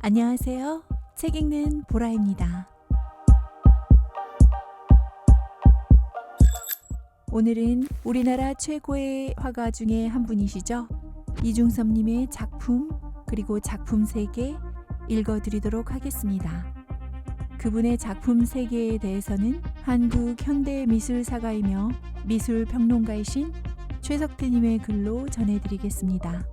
안녕하세요. 책 읽는 보라입니다. 오늘은 우리나라 최고의 화가 중에 한 분이시죠. 이중섭님의 작품 그리고 작품 3개 읽어드리도록 하겠습니다. 그분의 작품 3개에 대해서는 한국현대미술사가이며 미술평론가이신 최석태님의 글로 전해드리겠습니다.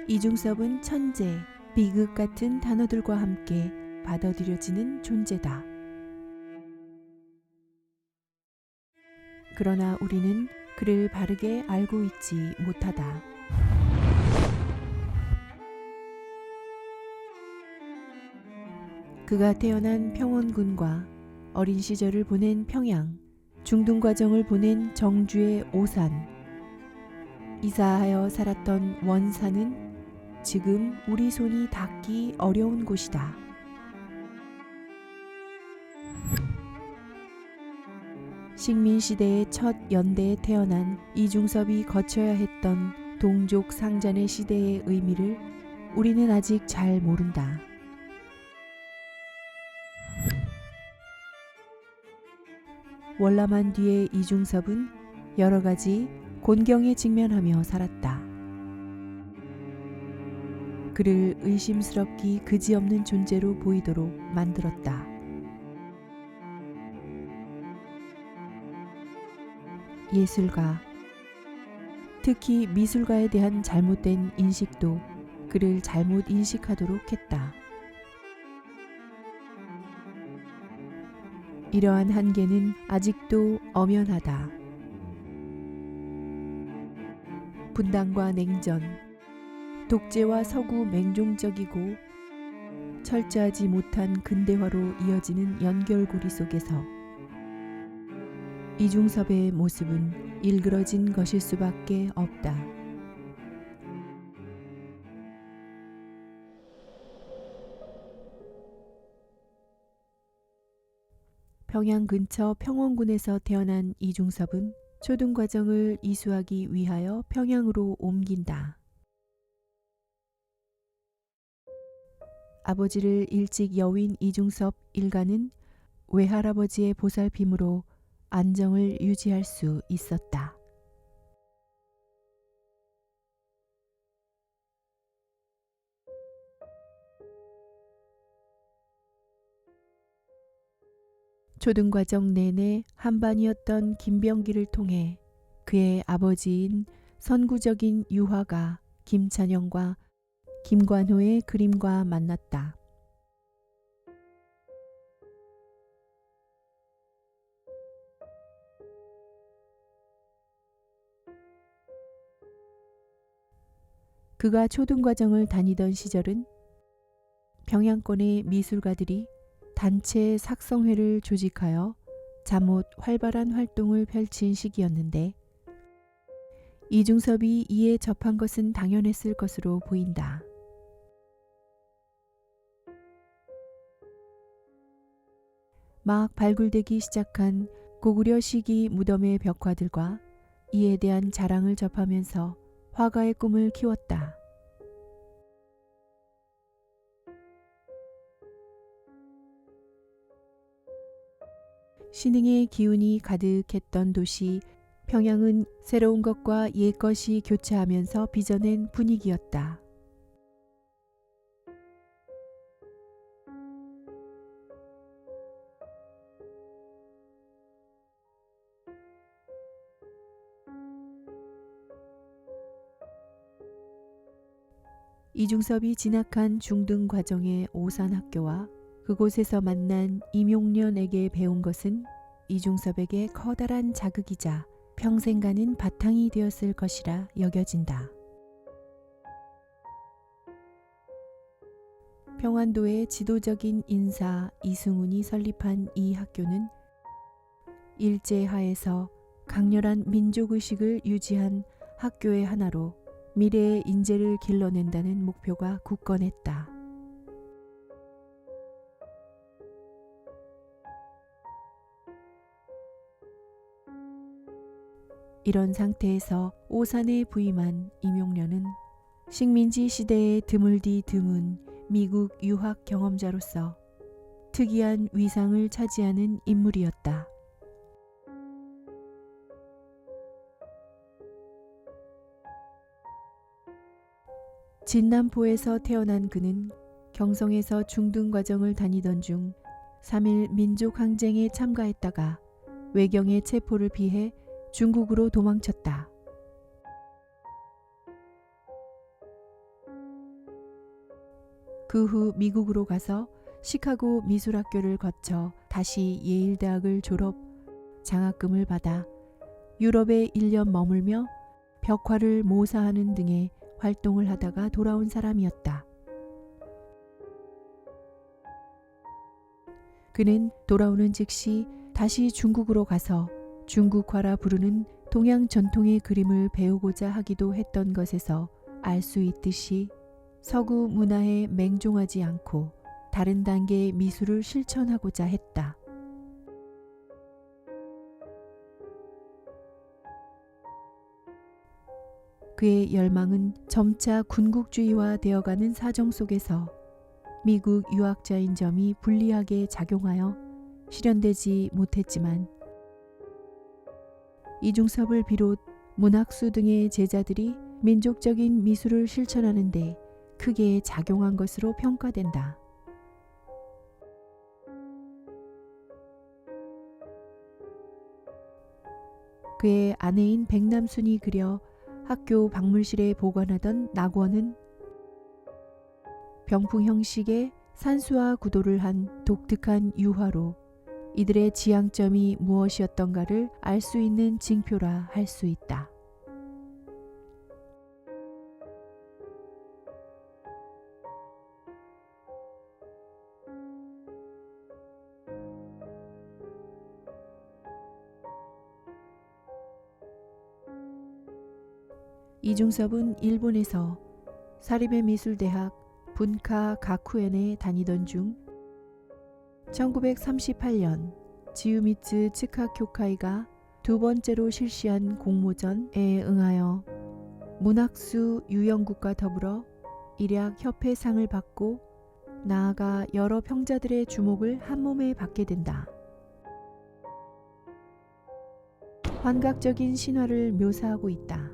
이중섭은 천재, 비극 같은 단어들과 함께 받아들여지는 존재다. 그러나 우리는 그를 바르게 알고 있지 못하다. 그가 태어난 평원군과 어린 시절을 보낸 평양, 중등과정을 보낸 정주의 오산, 이사하여 살았던 원산은 지금 우리 손이 닿기 어려운 곳이다. 식민시대의 첫 연대에 태어난 이중섭이 거쳐야 했던 동족 상잔의 시대의 의미를 우리는 아직 잘 모른다. 월남한 뒤에 이중섭은 여러 가지 곤경에 직면하며 살았다. 그를 의심스럽기 그지없는 존재로 보이도록 만들었다. 예술가, 특히 미술가에 대한 잘못된 인식도 그를 잘못 인식하도록 했다. 이러한 한계는 아직도 엄연하다. 분단과 냉전, 독재와 서구 맹종적이고 철저하지 못한 근대화로 이어지는 연결고리 속에서 이중섭의 모습은 일그러진 것일 수밖에 없다. 평양 근처 평원군에서 태어난 이중섭은 초등과정을 이수하기 위하여 평양으로 옮긴다. 아버지를 일찍 여윈 이중섭 일가는 외할아버지의 보살핌으로 안정을 유지할 수 있었다. 초등과정 내내 한반이었던 김병기를 통해 그의 아버지인 선구적인 유화가 김찬영과 김관호의 그림과 만났다. 그가 초등과정을 다니던 시절은 평양권의 미술가들이 단체 삭성회를 조직하여 잠옷 활발한 활동을 펼친 시기였는데 이중섭이 이에 접한 것은 당연했을 것으로 보인다. 막 발굴되기 시작한 고구려 시기 무덤의 벽화들과 이에 대한 자랑을 접하면서 화가의 꿈을 키웠다. 신흥의 기운이 가득했던 도시 평양은 새로운 것과 옛 것이 교차하면서 빚어낸 분위기였다. 이중섭이 진학한 중등과정의 오산학교와 그곳에서 만난 임용련에게 배운 것은 이중섭에게 커다란 자극이자 평생 가는 바탕이 되었을 것이라 여겨진다. 평안도의 지도적인 인사 이승훈이 설립한 이 학교는 일제하에서 강렬한 민족의식을 유지한 학교의 하나로 미래의 인재를 길러낸다는 목표가 굳건했다. 이런 상태에서 오산에 부임한 이명련은 식민지 시대에 드물디 드문 미국 유학 경험자로서 특이한 위상을 차지하는 인물이었다. 진남포에서 태어난 그는 경성에서 중등 과정을 다니던 중 3.1 민족항쟁에 참가했다가 외경의 체포를 피해 중국으로 도망쳤다. 그 후 미국으로 가서 시카고 미술학교를 거쳐 다시 예일대학을 졸업, 장학금을 받아 유럽에 1년 머물며 벽화를 모사하는 등의 활동을 하다가 돌아온 사람이었다. 그는 돌아오는 즉시 다시 중국으로 가서 중국화라 부르는 동양 전통의 그림을 배우고자 하기도 했던 것에서 알 수 있듯이 서구 문화에 맹종하지 않고 다른 단계의 미술을 실천하고자 했다. 그의 열망은 점차 군국주의화 되어가는 사정 속에서 미국 유학자인 점이 불리하게 작용하여 실현되지 못했지만 이중섭을 비롯 문학수 등의 제자들이 민족적인 미술을 실천하는 데 크게 작용한 것으로 평가된다. 그의 아내인 백남순이 그려 학교 박물실에 보관하던 낙원은 병풍 형식의 산수화 구도를 한 독특한 유화로 이들의 지향점이 무엇이었던가를 알 수 있는 징표라 할 수 있다. 이중섭은 일본에서 사리베 미술대학 분카 가쿠엔에 다니던 중 1938년 지우미츠 츠카교카이가 두 번째로 실시한 공모전에 응하여 문학수 유영국과 더불어 일약협회상을 받고 나아가 여러 평자들의 주목을 한몸에 받게 된다. 환각적인 신화를 묘사하고 있다.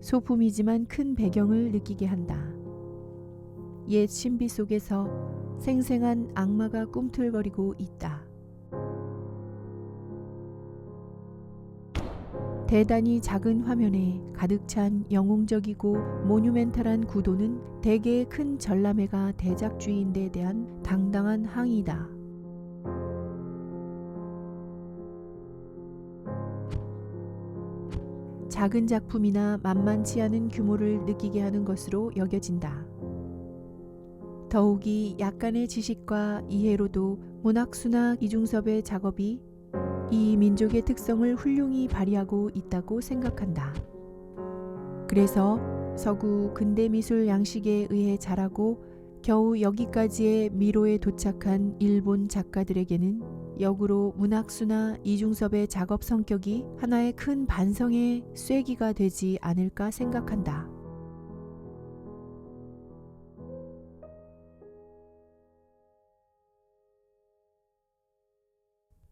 소품이지만 큰 배경을 느끼게 한다. 옛 신비 속에서 생생한 악마가 꿈틀거리고 있다. 대단히 작은 화면에 가득 찬 영웅적이고 모뉴멘탈한 구도는 대개의 큰 전람회가 대작주의인데 대한 당당한 항의다. 작은 작품이나 만만치 않은 규모를 느끼게 하는 것으로 여겨진다. 더욱이 약간의 지식과 이해로도 문학수나 이중섭의 작업이 이 민족의 특성을 훌륭히 발휘하고 있다고 생각한다. 그래서 서구 근대미술 양식에 의해 자라고 겨우 여기까지의 미로에 도착한 일본 작가들에게는 역으로 문학수나 이중섭의 작업 성격이 하나의 큰 반성의 쐐기가 되지 않을까 생각한다.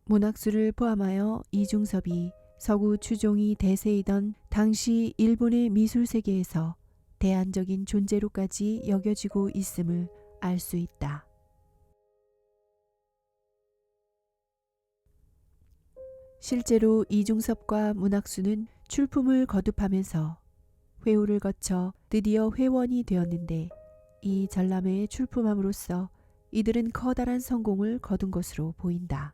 문학수를 포함하여 이중섭이 서구 추종이 대세이던 당시 일본의 미술세계에서 대안적인 존재로까지 여겨지고 있음을 알 수 있다. 실제로 이중섭과 문학수는 출품을 거듭하면서 회우를 거쳐 드디어 회원이 되었는데 이 전람회에 출품함으로써 이들은 커다란 성공을 거둔 것으로 보인다.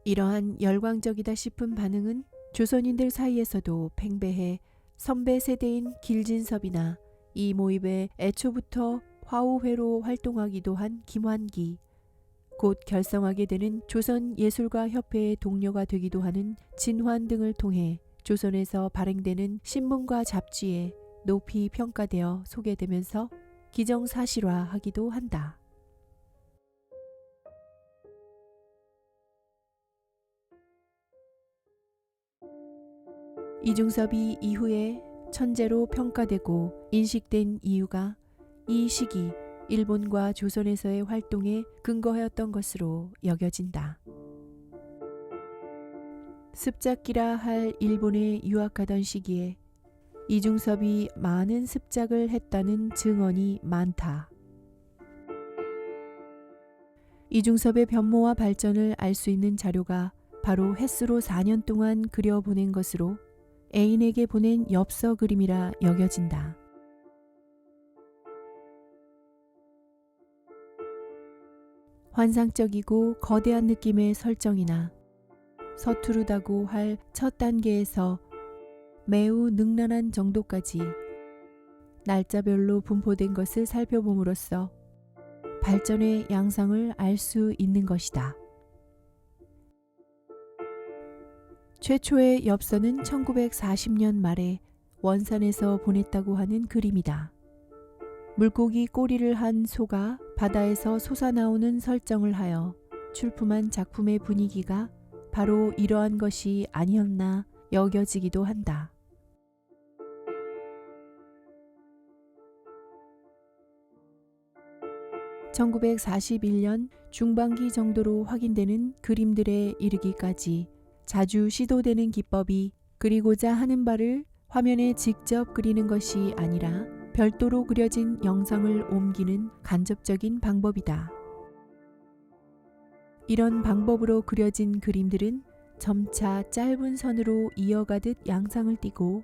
이러한 열광적이다 싶은 반응은 조선인들 사이에서도 팽배해 선배 세대인 길진섭이나 이 모임에 애초부터 화우회로 활동하기도 한 김환기, 곧 결성하게 되는 조선예술가협회의 동료가 되기도 하는 진환 등을 통해 조선에서 발행되는 신문과 잡지에 높이 평가되어 소개되면서 기정사실화하기도 한다. 이중섭이 이후에 천재로 평가되고 인식된 이유가 이 시기 일본과 조선에서의 활동에 근거하였던 것으로 여겨진다. 습작기라 할 일본에 유학하던 시기에 이중섭이 많은 습작을 했다는 증언이 많다. 이중섭의 변모와 발전을 알 수 있는 자료가 바로 햇수로 4년 동안 그려보낸 것으로 애인에게 보낸 엽서 그림이라 여겨진다. 환상적이고 거대한 느낌의 설정이나 서투르다고 할 첫 단계에서 매우 능란한 정도까지 날짜별로 분포된 것을 살펴봄으로써 발전의 양상을 알 수 있는 것이다. 최초의 엽서는 1940년 말에 원산에서 보냈다고 하는 그림이다. 물고기 꼬리를 한 소가 바다에서 솟아나오는 설정을 하여 출품한 작품의 분위기가 바로 이러한 것이 아니었나 여겨지기도 한다. (1941년) 중반기 정도로 확인되는 그림들에 이르기까지 자주 시도되는 기법이 그리고자 하는 바를 화면에 직접 그리는 것이 아니라 별도로 그려진 영상을 옮기는 간접적인 방법이다. 이런 방법으로 그려진 그림들은 점차 짧은 선으로 이어가듯 양상을 띠고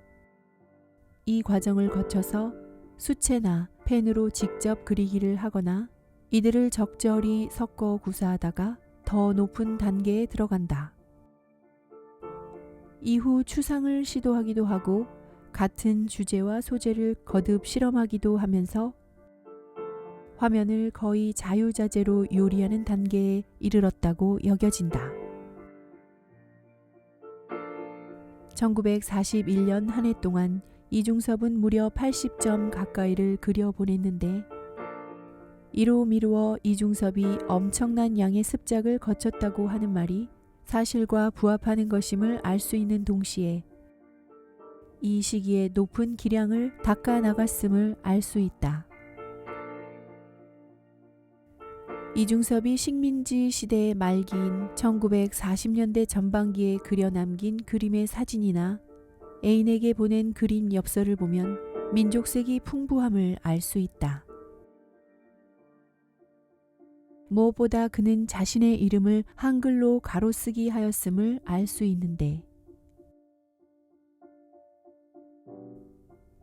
이 과정을 거쳐서 수채나 펜으로 직접 그리기를 하거나 이들을 적절히 섞어 구사하다가 더 높은 단계에 들어간다. 이후 추상을 시도하기도 하고 같은 주제와 소재를 거듭 실험하기도 하면서 화면을 거의 자유자재로 요리하는 단계에 이르렀다고 여겨진다. 1941년 한 해 동안 이중섭은 무려 80점 가까이를 그려보냈는데 이로 미루어 이중섭이 엄청난 양의 습작을 거쳤다고 하는 말이 사실과 부합하는 것임을 알 수 있는 동시에 이 시기에 높은 기량을 닦아 나갔음을 알 수 있다. 이중섭이 식민지 시대의 말기인 1940년대 전반기에 그려 남긴 그림의 사진이나 애인에게 보낸 그림 엽서를 보면 민족색이 풍부함을 알 수 있다. 무엇보다 그는 자신의 이름을 한글로 가로쓰기 하였음을 알 수 있는데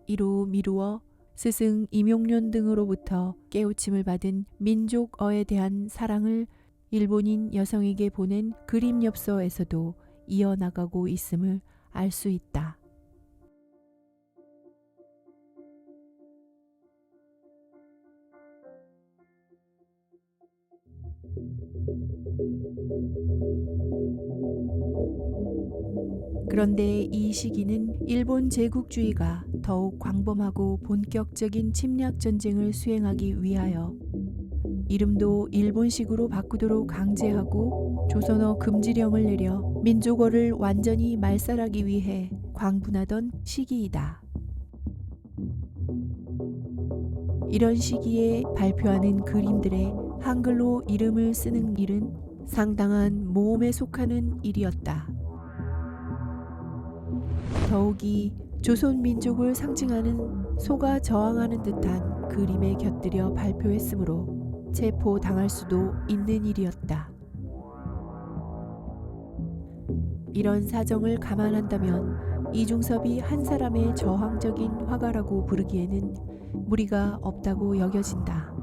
이로 미루어 스승 임용련 등으로부터 깨우침을 받은 민족어에 대한 사랑을 일본인 여성에게 보낸 그림 엽서에서도 이어나가고 있음을 알 수 있다. 그런데 이 시기는 일본 제국주의가 더욱 광범하고 본격적인 침략 전쟁을 수행하기 위하여 이름도 일본식으로 바꾸도록 강제하고 조선어 금지령을 내려 민족어를 완전히 말살하기 위해 광분하던 시기이다. 이런 시기에 발표하는 그림들에 한글로 이름을 쓰는 일은 상당한 모험에 속하는 일이었다. 더욱이 조선 민족을 상징하는 소가 저항하는 듯한 그림에 곁들여 발표했으므로 체포당할 수도 있는 일이었다. 이런 사정을 감안한다면 이중섭이 한 사람의 저항적인 화가라고 부르기에는 무리가 없다고 여겨진다.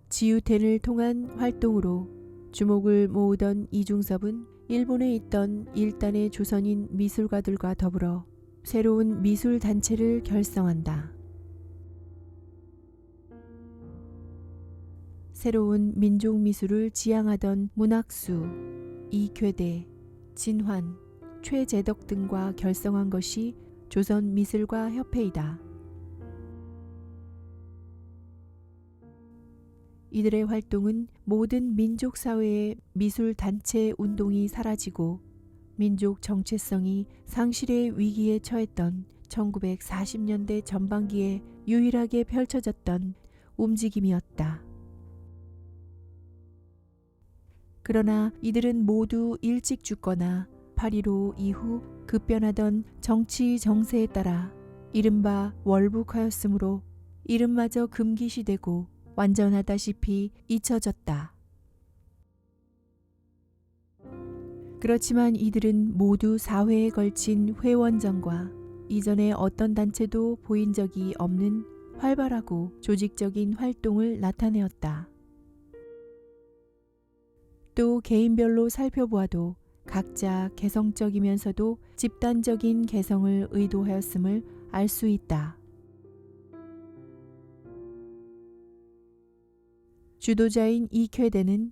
지우텐을 통한 활동으로 주목을 모으던 이중섭은 일본에 있던 일단의 조선인 미술가들과 더불어 새로운 미술 단체를 결성한다. 새로운 민족 미술을 지향하던 문학수, 이쾌대, 진환, 최재덕 등과 결성한 것이 조선미술가 협회이다. 이들의 활동은 모든 민족 사회의 미술 단체 운동이 사라지고 민족 정체성이 상실의 위기에 처했던 1940년대 전반기에 유일하게 펼쳐졌던 움직임이었다. 그러나 이들은 모두 일찍 죽거나 8.15 이후 급변하던 정치 정세에 따라 이른바 월북하였으므로 이름마저 금기시되고 완전하다시피 잊혀졌다. 그렇지만 이들은 모두 4회에 걸친 회원전과 이전에 어떤 단체도 보인 적이 없는 활발하고 조직적인 활동을 나타내었다. 또 개인별로 살펴보아도 각자 개성적이면서도 집단적인 개성을 의도하였음을 알 수 있다. 주도자인 이쾌대는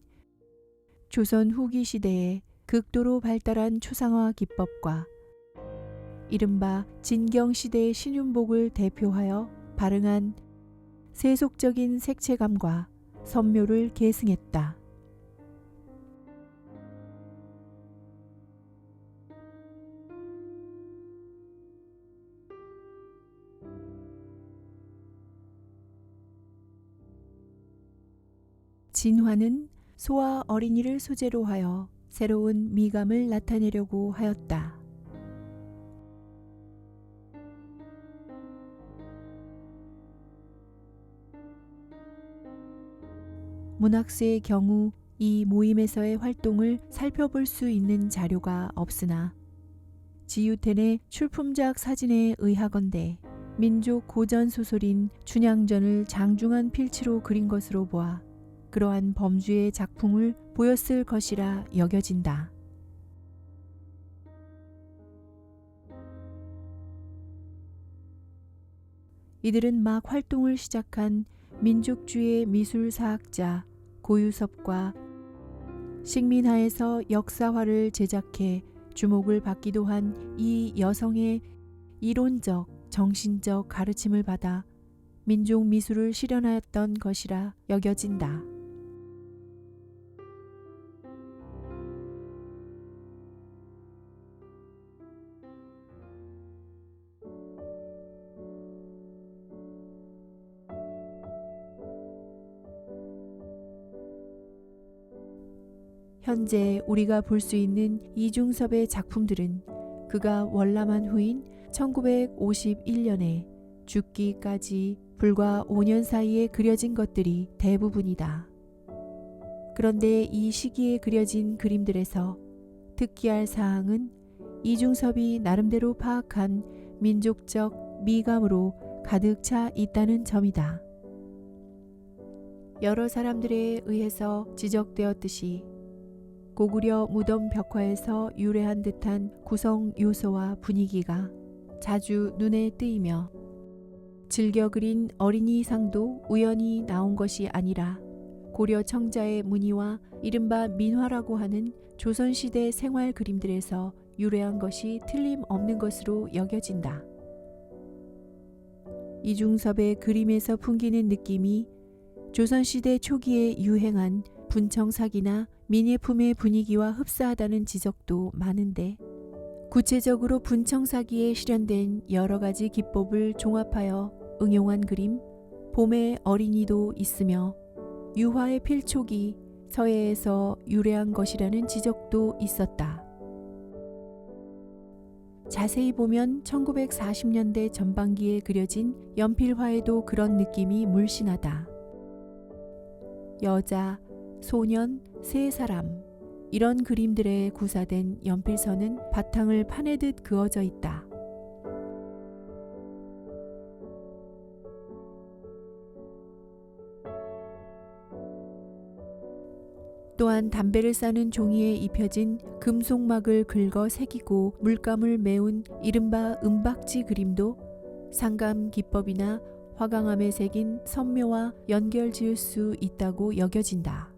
조선 후기 시대에 극도로 발달한 초상화 기법과 이른바 진경시대의 신윤복을 대표하여 발흥한 세속적인 색채감과 선묘를 계승했다. 진화는 소와 어린이를 소재로 하여 새로운 미감을 나타내려고 하였다. 문학수의 경우 이 모임에서의 활동을 살펴볼 수 있는 자료가 없으나 지유텐의 출품작 사진에 의하건대 민족 고전 소설인 춘향전을 장중한 필치로 그린 것으로 보아 그러한 범주의 작품을 보였을 것이라 여겨진다. 이들은 막 활동을 시작한 민족주의 미술사학자 고유섭과 식민하에서 역사화를 제작해 주목을 받기도 한 이 여성의 이론적, 정신적 가르침을 받아 민족 미술을 실현하였던 것이라 여겨진다. 현재 우리가 볼 수 있는 이중섭의 작품들은 그가 월남한 후인 1951년에 죽기까지 불과 5년 사이에 그려진 것들이 대부분이다. 그런데 이 시기에 그려진 그림들에서 특기할 사항은 이중섭이 나름대로 파악한 민족적 미감으로 가득 차 있다는 점이다. 여러 사람들에 의해서 지적되었듯이 고구려 무덤 벽화에서 유래한 듯한 구성 요소와 분위기가 자주 눈에 띄이며 즐겨 그린 어린이상도 우연히 나온 것이 아니라 고려 청자의 무늬와 이른바 민화라고 하는 조선시대 생활 그림들에서 유래한 것이 틀림없는 것으로 여겨진다. 이중섭의 그림에서 풍기는 느낌이 조선시대 초기에 유행한 분청사기나 민예품의 분위기와 흡사하다는 지적도 많은데 구체적으로 분청사기에 실현된 여러 가지 기법을 종합하여 응용한 그림 봄의 어린이도 있으며 유화의 필촉이 서예에서 유래한 것이라는 지적도 있었다. 자세히 보면 1940년대 전반기에 그려진 연필화에도 그런 느낌이 물씬하다. 여자, 소년, 세 사람 이런 그림들에 구사된 연필선은 바탕을 파내듯 그어져 있다. 또한 또한 담배를 싸는 종이에 입혀진 금속막을 긁어 새기고 물감을 메운 이른바 은박지 그림도 상감 기법이나 화강암에 새긴 선묘와 연결지을 수 있다고 여겨진다.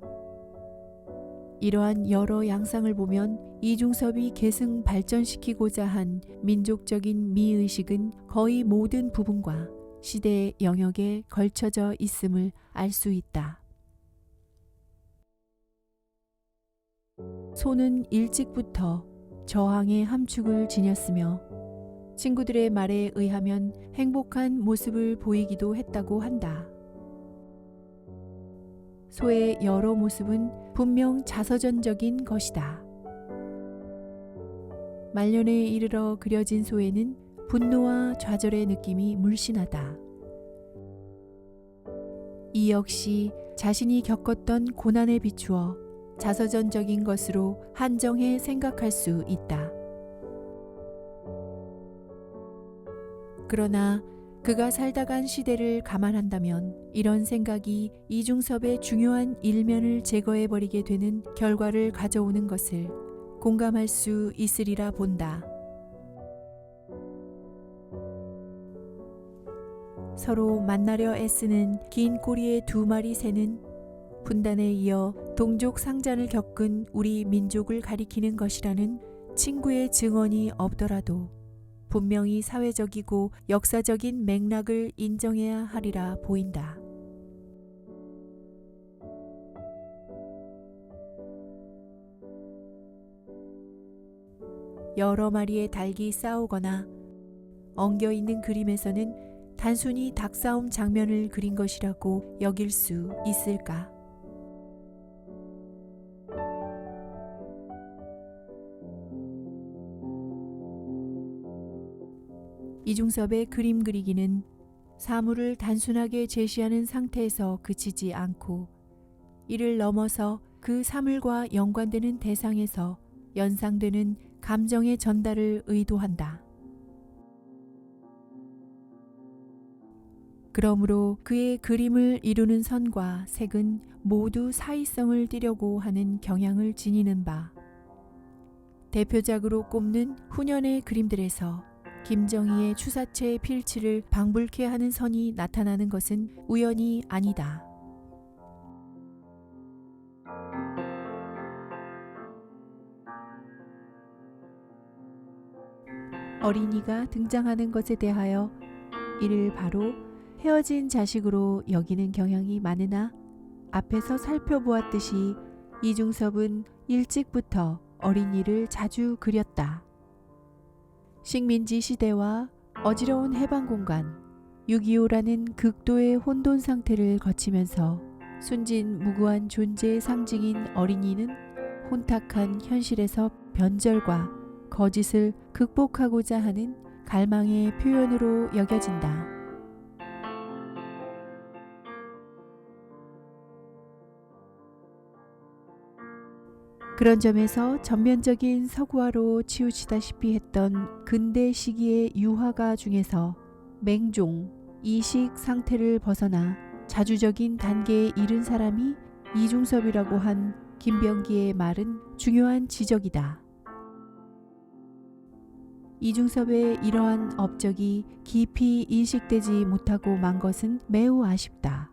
이러한 여러 양상을 보면 이중섭이 계승 발전시키고자 한 민족적인 미의식은 거의 모든 부분과 시대의 영역에 걸쳐져 있음을 알 수 있다. 소는 일찍부터 저항의 함축을 지녔으며 친구들의 말에 의하면 행복한 모습을 보이기도 했다고 한다. 소의 여러 모습은 분명 자서전적인 것이다. 말년에 이르러 그려진 소에는 분노와 좌절의 느낌이 물씬하다. 이 역시 자신이 겪었던 고난에 비추어 자서전적인 것으로 한정해 생각할 수 있다. 그러나 그가 살다 간 시대를 감안한다면 이런 생각이 이중섭의 중요한 일면을 제거해버리게 되는 결과를 가져오는 것을 공감할 수 있으리라 본다. 서로 만나려 애쓰는 긴 꼬리의 두 마리 새는 분단에 이어 동족 상잔을 겪은 우리 민족을 가리키는 것이라는 친구의 증언이 없더라도 분명히 사회적이고 역사적인 맥락을 인정해야 하리라 보인다. 여러 마리의 닭이 싸우거나 엉겨있는 그림에서는 단순히 닭싸움 장면을 그린 것이라고 여길 수 있을까? 이중섭의 그림 그리기는 사물을 단순하게 제시하는 상태에서 그치지 않고 이를 넘어서 그 사물과 연관되는 대상에서 연상되는 감정의 전달을 의도한다. 그러므로 그의 그림을 이루는 선과 색은 모두 사이성을 띠려고 하는 경향을 지니는 바, 대표작으로 꼽는 후년의 그림들에서 김정희의 추사체의 필치를 방불케 하는 선이 나타나는 것은 우연이 아니다. 어린이가 등장하는 것에 대하여 이를 바로 헤어진 자식으로 여기는 경향이 많으나 앞에서 살펴보았듯이 이중섭은 일찍부터 어린이를 자주 그렸다. 식민지 시대와 어지러운 해방공간, 6.25라는 극도의 혼돈 상태를 거치면서 순진무구한 존재의 상징인 어린이는 혼탁한 현실에서 변절과 거짓을 극복하고자 하는 갈망의 표현으로 여겨진다. 그런 점에서 전면적인 서구화로 치우치다시피 했던 근대 시기의 유화가 중에서 맹종, 이식 상태를 벗어나 자주적인 단계에 이른 사람이 이중섭이라고 한 김병기의 말은 중요한 지적이다. 이중섭의 이러한 업적이 깊이 인식되지 못하고 만 것은 매우 아쉽다.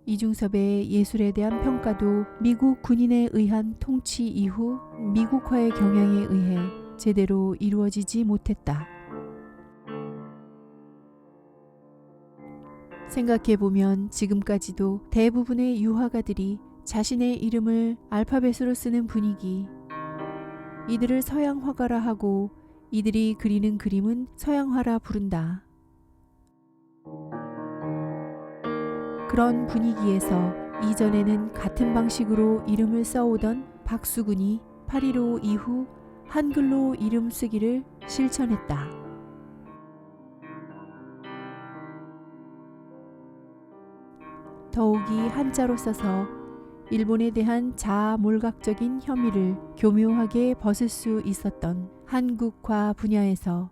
이중섭의 예술에 대한 평가도 미국 군인에 의한 통치 이후 미국화의 경향에 의해 제대로 이루어지지 못했다. 생각해보면 지금까지도 대부분의 유화가들이 자신의 이름을 알파벳으로 쓰는 분위기, 이들을 서양 화가라 하고 이들이 그리는 그림은 서양화라 부른다. 그런 분위기에서 이전에는 같은 방식으로 이름을 써오던 박수근이 8.15 이후 한글로 이름 쓰기를 실천했다. 더욱이 한자로 써서 일본에 대한 자아몰각적인 혐의를 교묘하게 벗을 수 있었던 한국화 분야에서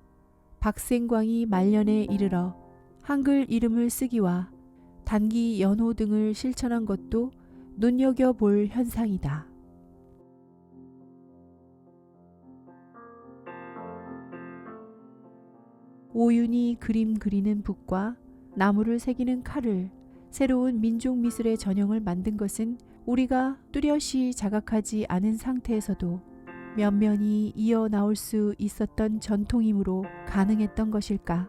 박생광이 말년에 이르러 한글 이름을 쓰기와 단기 연호 등을 실천한 것도 눈여겨볼 현상이다. 오윤이 그림 그리는 붓과 나무를 새기는 칼을 새로운 민족 미술의 전형을 만든 것은 우리가 뚜렷이 자각하지 않은 상태에서도 면면이 이어나올 수 있었던 전통이므로 가능했던 것일까?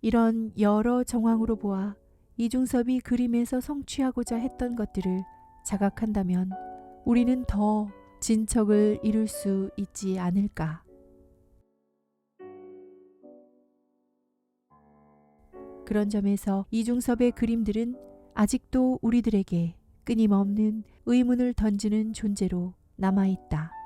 이런 여러 정황으로 보아 이중섭이 그림에서 성취하고자 했던 것들을 자각한다면 우리는 더 진척을 이룰 수 있지 않을까. 그런 점에서 이중섭의 그림들은 아직도 우리들에게 끊임없는 의문을 던지는 존재로 남아있다.